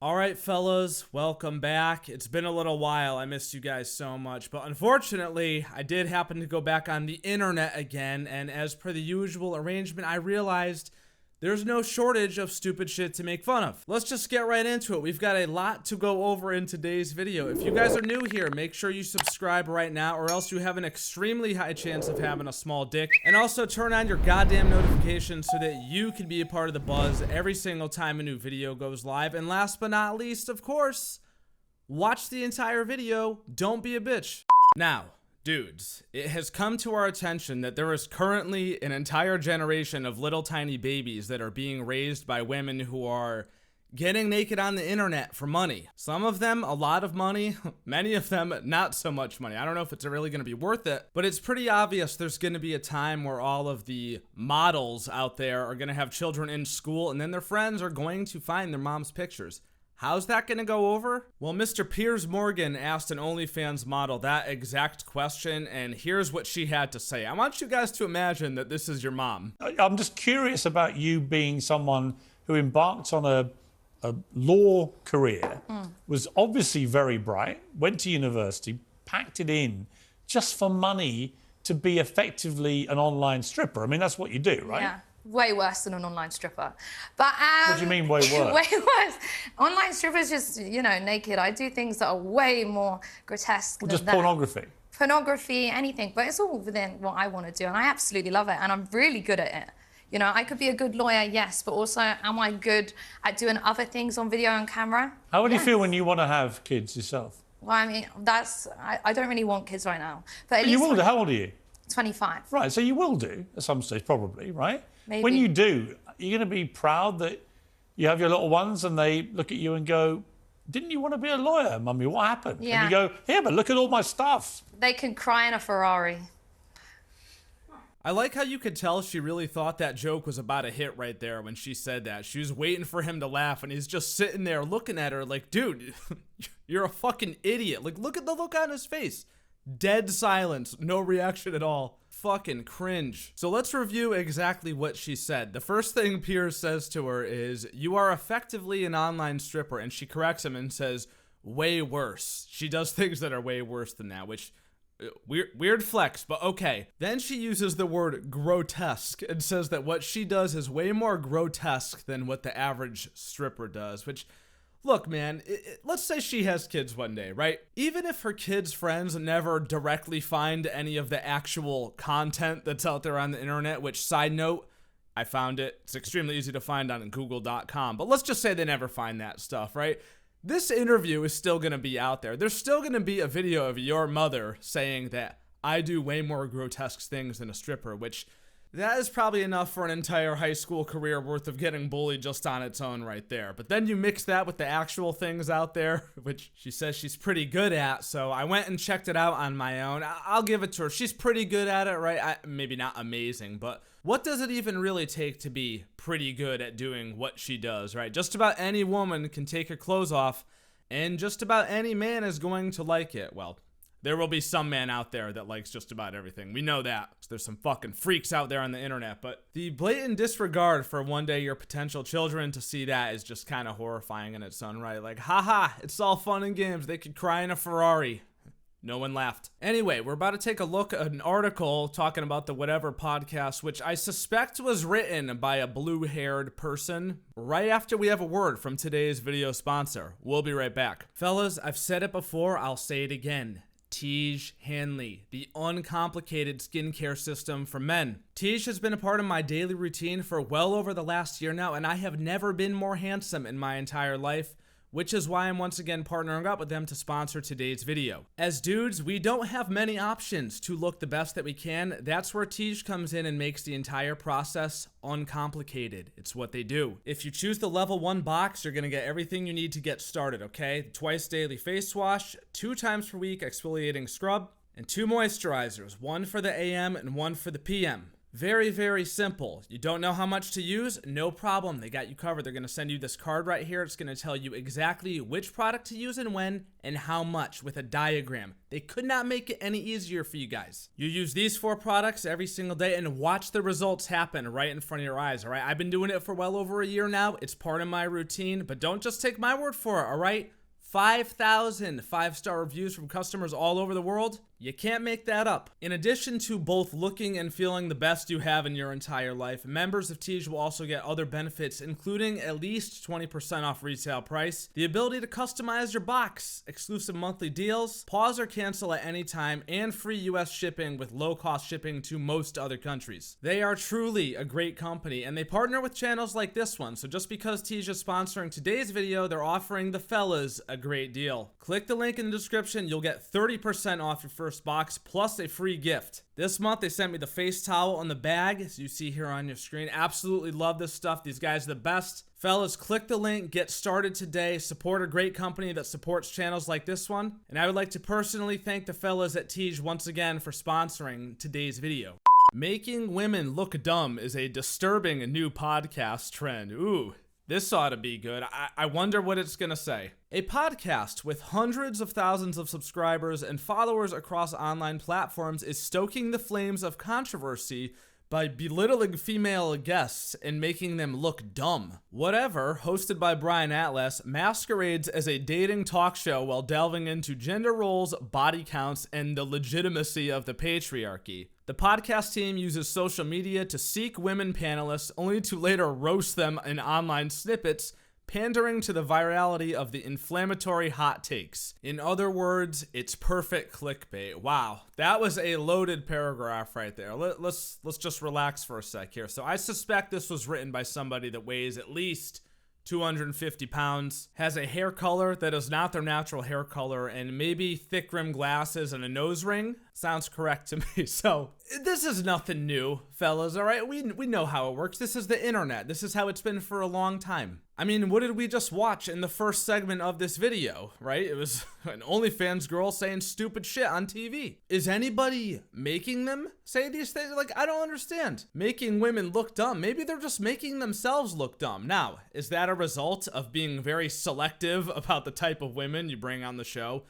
All right, fellas, welcome back. It's been a little while. I missed you guys so much, but unfortunately, I did happen to go back on the internet again, and as per the usual arrangement, I realized there's no shortage of stupid shit to make fun of. Let's just get right into it. We've got a lot to go over in today's video. If you guys are new here, make sure you subscribe right now, or else you have an extremely high chance of having a small dick. And also turn on your goddamn notifications so that you can be a part of the buzz every single time a new video goes live. And last but not least, of course, watch the entire video. Don't be a bitch. Now, dudes, it has come to our attention that there is currently an entire generation of little tiny babies that are being raised by women who are getting naked on the internet for money. Some of them, a lot of money. Many of them, not so much money. I don't know if it's really going to be worth it, but it's pretty obvious there's going to be a time where all of the models out there are going to have children in school, and then their friends are going to find their mom's pictures. How's that gonna go over? Well, Mr. Piers Morgan asked an OnlyFans model that exact question, and here's what she had to say. I want you guys to imagine that this is your mom. I'm just curious about you being someone who embarked on a law career, was obviously very bright, went to university, packed it in just for money to be effectively an online stripper. I mean, that's what you do, right? Yeah. Way worse than an online stripper. But what do you mean way worse? Way worse. Online strippers just, you know, naked. I do things that are way more grotesque Well, than just that. pornography. Pornography, anything. But it's all within what I want to do, and I absolutely love it, and I'm really good at it. You know, I could be a good lawyer, yes, but also am I good at doing other things on video and camera? How would you Yes. feel when you want to have kids yourself? Well, I mean, I don't really want kids right now. But at You least will do. How old are you? 25. Right, so you will do at some stage, probably, right? Maybe. When you do, you're going to be proud that you have your little ones and they look at you and go, didn't you want to be a lawyer, Mummy? What happened? Yeah. And you go, here, but look at all my stuff. They can cry in a Ferrari. I like how you could tell she really thought that joke was about to hit right there when she said that. She was waiting for him to laugh, and he's just sitting there looking at her like, dude, you're a fucking idiot. Like, look at the look on his face. Dead silence, no reaction at all. Fucking cringe. So let's review exactly what she said. The first thing Piers says to her is, you are effectively an online stripper, and she corrects him and says, way worse. She does things that are way worse than that, which, weird flex, but okay. Then she uses the word grotesque and says that what she does is way more grotesque than what the average stripper does, which, look, man, let's say she has kids one day, right? Even if her kids' friends never directly find any of the actual content that's out there on the internet, which, side note, I found it. It's extremely easy to find on google.com, but let's just say they never find that stuff, right? This interview is still going to be out there. There's still going to be a video of your mother saying that I do way more grotesque things than a stripper, which that is probably enough for an entire high school career worth of getting bullied just on its own right there. But then you mix that with the actual things out there, which she says she's pretty good at. So I went and checked it out on my own. I'll give it to her. She's pretty good at it, right? Maybe not amazing, but what does it even really take to be pretty good at doing what she does, right? Just about any woman can take her clothes off, and just about any man is going to like it. Well, there will be some man out there that likes just about everything. We know that. There's some fucking freaks out there on the internet, but the blatant disregard for one day your potential children to see that is just kind of horrifying in its own right. Like, haha, it's all fun and games. They could cry in a Ferrari. No one laughed. Anyway, we're about to take a look at an article talking about the Whatever podcast, which I suspect was written by a blue-haired person, right after we have a word from today's video sponsor. We'll be right back. Fellas, I've said it before, I'll say it again. Tiege Hanley, the uncomplicated skincare system for men. Tiege has been a part of my daily routine for well over the last year now, and I have never been more handsome in my entire life, which is why I'm once again partnering up with them to sponsor today's video. As dudes, we don't have many options to look the best that we can. That's where Tiege comes in and makes the entire process uncomplicated. It's what they do. If you choose the level 1 box, you're gonna get everything you need to get started, okay? Twice daily face wash, 2 times per week exfoliating scrub, and 2 moisturizers, one for the AM and one for the PM. Very, very simple. You don't know how much to use? No problem. They got you covered. They're going to send you this card right here. It's going to tell you exactly which product to use and when and how much with a diagram. They could not make it any easier for you guys. You use these 4 products every single day and watch the results happen right in front of your eyes, all right? I've been doing it for well over a year now. It's part of my routine, but don't just take my word for it, all right? 5,000 5-star reviews from customers all over the world. You can't make that up. In addition to both looking and feeling the best you have in your entire life, members of Teej will also get other benefits, including at least 20% off retail price, the ability to customize your box, exclusive monthly deals, pause or cancel at any time, and free US shipping with low-cost shipping to most other countries. They are truly a great company, and they partner with channels like this one, so just because Teej is sponsoring today's video, they're offering the fellas a great deal. Click the link in the description, you'll get 30% off your first box plus a free gift. This month they sent me the face towel on the bag, as you see here on your screen. Absolutely love this stuff. These guys are the best. Fellas, click the link, get started today, support a great company that supports channels like this one. And I would like to personally thank the fellas at Teej once again for sponsoring today's video. Making women look dumb is a disturbing new podcast trend. Ooh. This ought to be good. I wonder what it's gonna say. A podcast with hundreds of thousands of subscribers and followers across online platforms is stoking the flames of controversy by belittling female guests and making them look dumb. Whatever, hosted by Brian Atlas, masquerades as a dating talk show while delving into gender roles, body counts, and the legitimacy of the patriarchy. The podcast team uses social media to seek women panelists, only to later roast them in online snippets, pandering to the virality of the inflammatory hot takes. In other words, it's perfect clickbait. Wow, that was a loaded paragraph right there. Let's just relax for a sec here. So I suspect this was written by somebody that weighs at least 250 pounds, has a hair color that is not their natural hair color, and maybe thick rimmed glasses and a nose ring. Sounds correct to me. So this is nothing new, fellas, all right? We know how it works. This is the internet. This is how it's been for a long time. I mean, what did we just watch in the first segment of this video, right? It was an OnlyFans girl saying stupid shit on TV. Is anybody making them say these things? Like, I don't understand. Making women look dumb. Maybe they're just making themselves look dumb. Now, is that a result of being very selective about the type of women you bring on the show?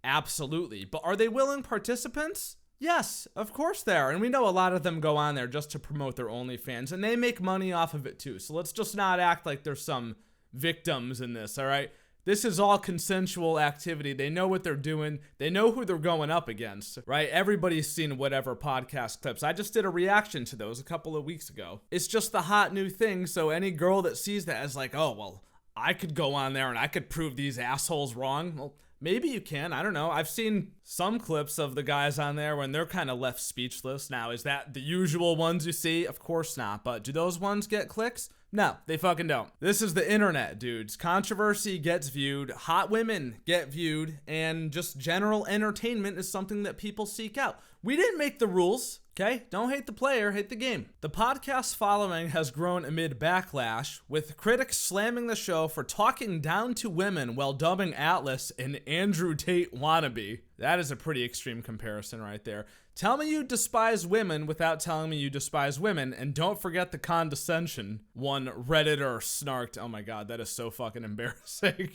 Absolutely. But are they willing participants? Yes, of course they are. And we know a lot of them go on there just to promote their OnlyFans, and they make money off of it too. So let's just not act like there's some victims in this, all right? This is all consensual activity. They know what they're doing. They know who they're going up against, right? Everybody's seen whatever podcast clips. I just did a reaction to those a couple of weeks ago. It's just the hot new thing, so any girl that sees that is like, oh, well, I could go on there and I could prove these assholes wrong. Well, maybe you can. I don't know. I've seen some clips of the guys on there when they're kind of left speechless. Now, is that the usual ones you see? Of course not. But do those ones get clicks? No, they fucking don't. This is the internet, dudes. Controversy gets viewed, hot women get viewed, and just general entertainment is something that people seek out. We didn't make the rules. Okay, don't hate the player, hate the game. The podcast's following has grown amid backlash, with critics slamming the show for talking down to women while dubbing Atlas an Andrew Tate wannabe. That is a pretty extreme comparison right there. Tell me you despise women without telling me you despise women, and don't forget the condescension. One Redditor snarked. Oh my god, that is so fucking embarrassing.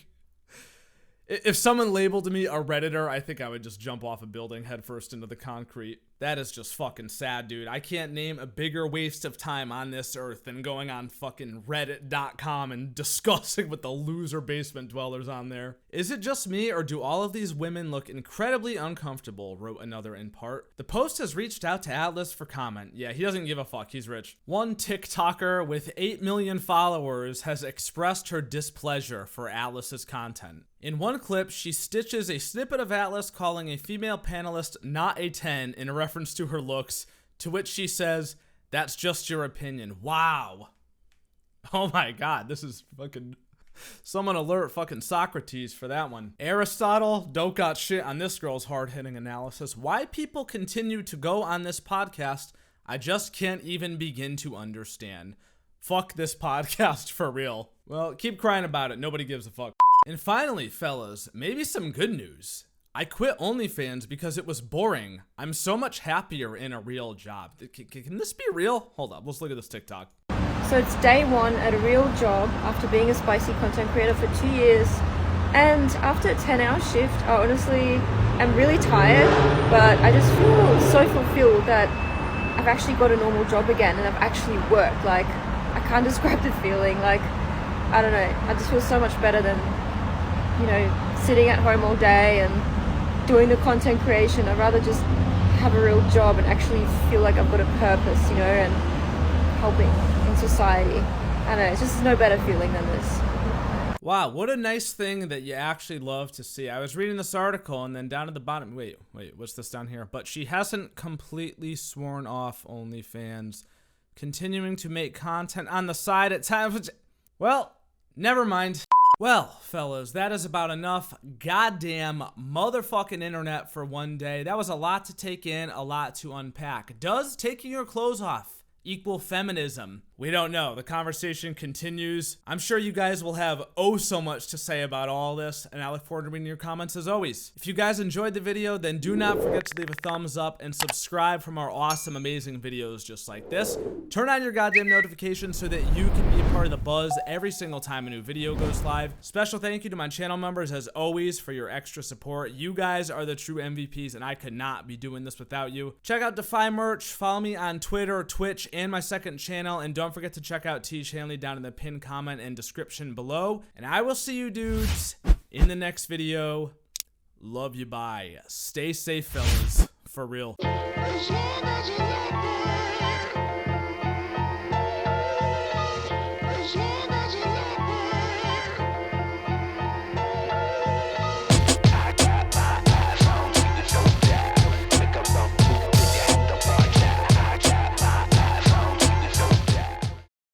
If someone labeled me a Redditor, I think I would just jump off a building headfirst into the concrete. That is just fucking sad, dude. I can't name a bigger waste of time on this earth than going on fucking reddit.com and discussing with the loser basement dwellers on there. Is it just me, or do all of these women look incredibly uncomfortable, wrote another in part. The post has reached out to Atlas for comment. Yeah, he doesn't give a fuck, he's rich. One TikToker with 8 million followers has expressed her displeasure for Atlas's content. In one clip, she stitches a snippet of Atlas calling a female panelist not a 10 in reference to her looks, to which she says, "That's just your opinion." Wow. Oh my god, this is fucking... Someone alert fucking Socrates for that one. Aristotle, don't got shit on this girl's hard-hitting analysis. Why people continue to go on this podcast, I just can't even begin to understand. Fuck this podcast for real. Well, keep crying about it. Nobody gives a fuck. And finally, fellas, maybe some good news. I quit OnlyFans because it was boring. I'm so much happier in a real job. Can this be real? Hold up, let's look at this TikTok. So it's day one at a real job after being a spicy content creator for 2 years. And after a 10-hour shift, I honestly am really tired, but I just feel so fulfilled that I've actually got a normal job again and I've actually worked. Like, I can't describe the feeling. Like, I don't know, I just feel so much better than, you know, sitting at home all day and doing the content creation. I'd rather just have a real job and actually feel like I've got a purpose, you know, and helping in society. I don't know, it's just no better feeling than this. Wow, what a nice thing that you actually love to see. I was reading this article and then down at the bottom, wait, what's this down here? But she hasn't completely sworn off OnlyFans, continuing to make content on the side at times. Well, never mind. Well, fellas, that is about enough goddamn motherfucking internet for one day. That was a lot to take in, a lot to unpack. Does taking your clothes off equal feminism? We don't know. The conversation continues. I'm sure you guys will have oh so much to say about all this, and I look forward to reading your comments as always. If you guys enjoyed the video, then do not forget to leave a thumbs up and subscribe for more awesome, amazing videos just like this. Turn on your goddamn notifications so that you can be a part of the buzz every single time a new video goes live. Special thank you to my channel members as always for your extra support. You guys are the true MVPs, and I could not be doing this without you. Check out Defy merch, follow me on Twitter, Twitch, and my second channel, and don't forget to check out Tiege Hanley down in the pinned comment and description below. And I will see you dudes in the next video. Love you, bye. Stay safe, fellas. For real.